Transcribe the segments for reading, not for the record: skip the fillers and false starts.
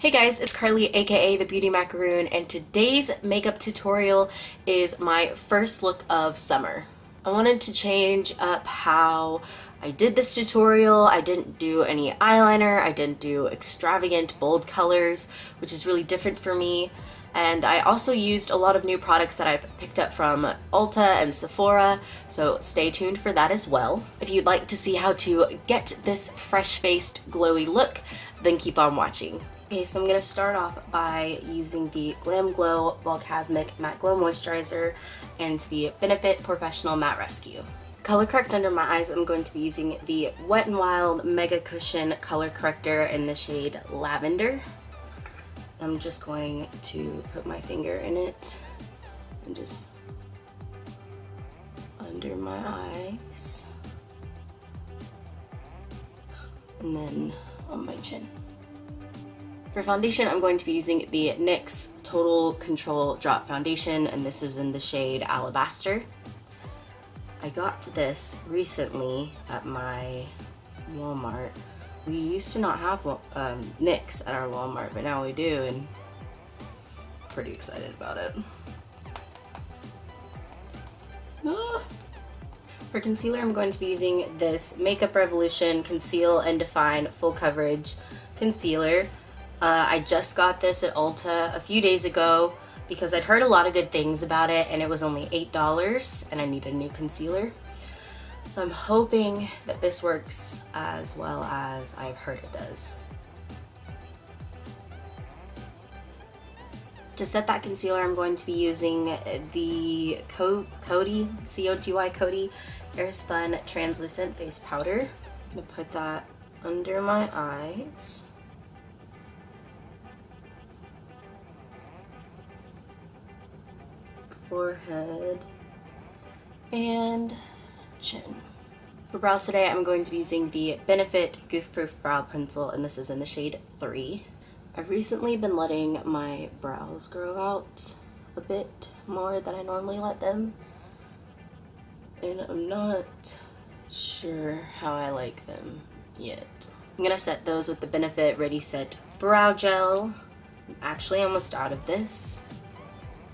Hey guys, it's Carly aka The Beauty Macaroon, and today's makeup tutorial is my first look of summer. I wanted to change up how I did this tutorial. I didn't do any eyeliner, I didn't do extravagant bold colors, which is really different for me. And I also used a lot of new products that I've picked up from Ulta and Sephora, so stay tuned for that as well. If you'd like to see how to get this fresh-faced glowy look, then keep on watching. Okay, so I'm going to start off by using the Glam Glow Volcasmic Matte Glow Moisturizer and the Benefit Professional Matte Rescue. Color correct under my eyes, I'm going to be using the Wet n Wild Mega Cushion Color Corrector in the shade Lavender. I'm just going to put my finger in it and just under my eyes and then on my chin. For foundation, I'm going to be using the NYX Total Control Drop Foundation, and this is in the shade Alabaster. I got this recently at my Walmart. We used to not have NYX at our Walmart, but now we do, and I'm pretty excited about it. Ah. For concealer, I'm going to be using this Makeup Revolution Conceal and Define Full Coverage Concealer. I just got this at Ulta a few days ago because I'd heard a lot of good things about it, and it was only $8 and I needed a new concealer. So I'm hoping that this works as well as I've heard it does. To set that concealer, I'm going to be using the Coty, C-O-T-Y Coty Airspun Translucent Face Powder. I'm going to put that under my eyes. Forehead and chin. For brows today, I'm going to be using the Benefit Goof Proof Brow Pencil, and this is in the shade 3. I've recently been letting my brows grow out a bit more than I normally let them, and I'm not sure how I like them yet. I'm gonna set those with the Benefit Ready Set Brow Gel. I'm actually almost out of this.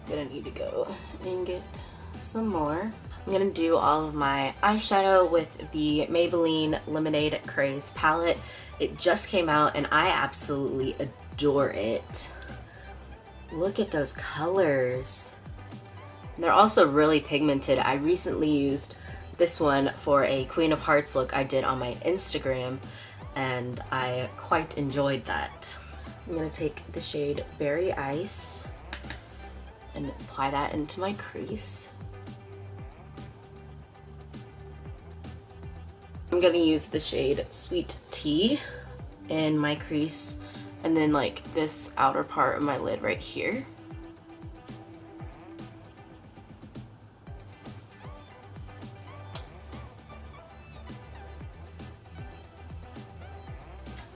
Gonna need to go and get some more. I'm gonna do all of my eyeshadow with the Maybelline Lemonade Craze palette. It just came out and I absolutely adore it. Look at those colors. They're also really pigmented. I recently used this one for a Queen of Hearts look I did on my Instagram, and I quite enjoyed that. I'm gonna take the shade Berry Ice and apply that into my crease. I'm gonna use the shade Sweet Tea in my crease, and then like this outer part of my lid right here.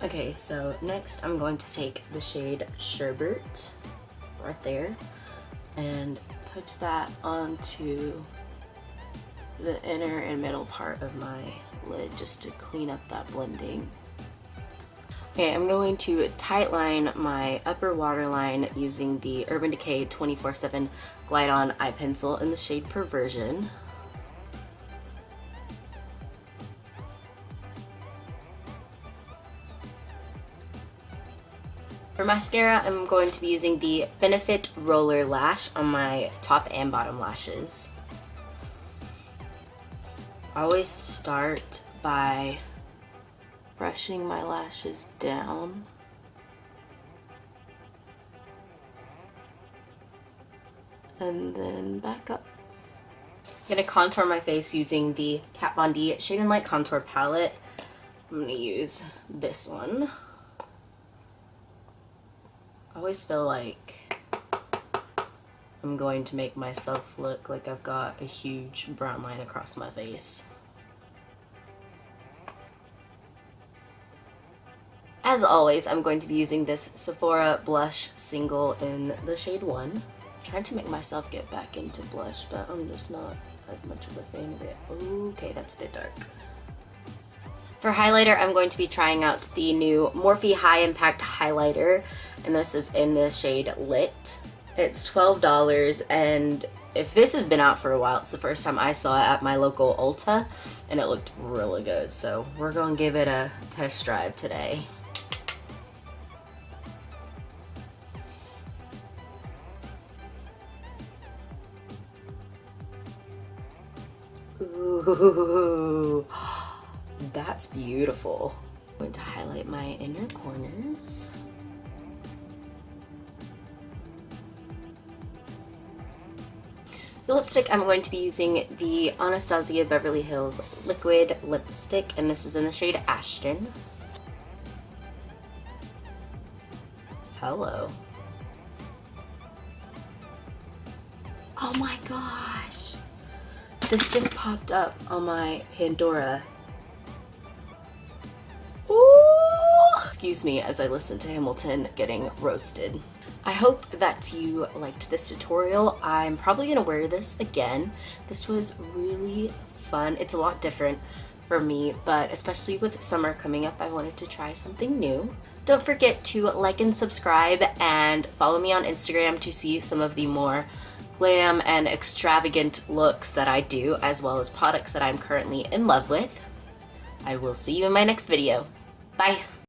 Okay, so next I'm going to take the shade Sherbet right there and put that onto the inner and middle part of my lid just to clean up that blending. Okay, I'm going to tightline my upper waterline using the Urban Decay 24/7 Glide On Eye Pencil in the shade Perversion. For mascara, I'm going to be using the Benefit Roller Lash on my top and bottom lashes. I always start by brushing my lashes down and then back up. I'm gonna contour my face using the Kat Von D Shade and Light Contour Palette. I'm gonna use this one. I always feel like I'm going to make myself look like I've got a huge brown line across my face. As always, I'm going to be using this Sephora Blush Single in the shade 1. I'm trying to make myself get back into blush, but I'm just not as much of a fan of it. Okay, that's a bit dark. For highlighter, I'm going to be trying out the new Morphe High Impact Highlighter. and this is in the shade Lit. It's $12, and if this has been out for a while, it's the first time I saw it at my local Ulta, and it looked really good. So we're gonna give it a test drive today. Ooh, that's beautiful. I'm going to highlight my inner corners. The lipstick, I'm going to be using the Anastasia Beverly Hills Liquid Lipstick, and this is in the shade Ashton. Hello. Oh my gosh. This just popped up on my Pandora. Ooh. Excuse me as I listen to Hamilton getting roasted. I hope that you liked this tutorial. I'm probably gonna wear this again. This was really fun. It's a lot different for me, but especially with summer coming up, I wanted to try something new. Don't forget to like and subscribe and follow me on Instagram to see some of the more glam and extravagant looks that I do, as well as products that I'm currently in love with. I will see you in my next video. Bye!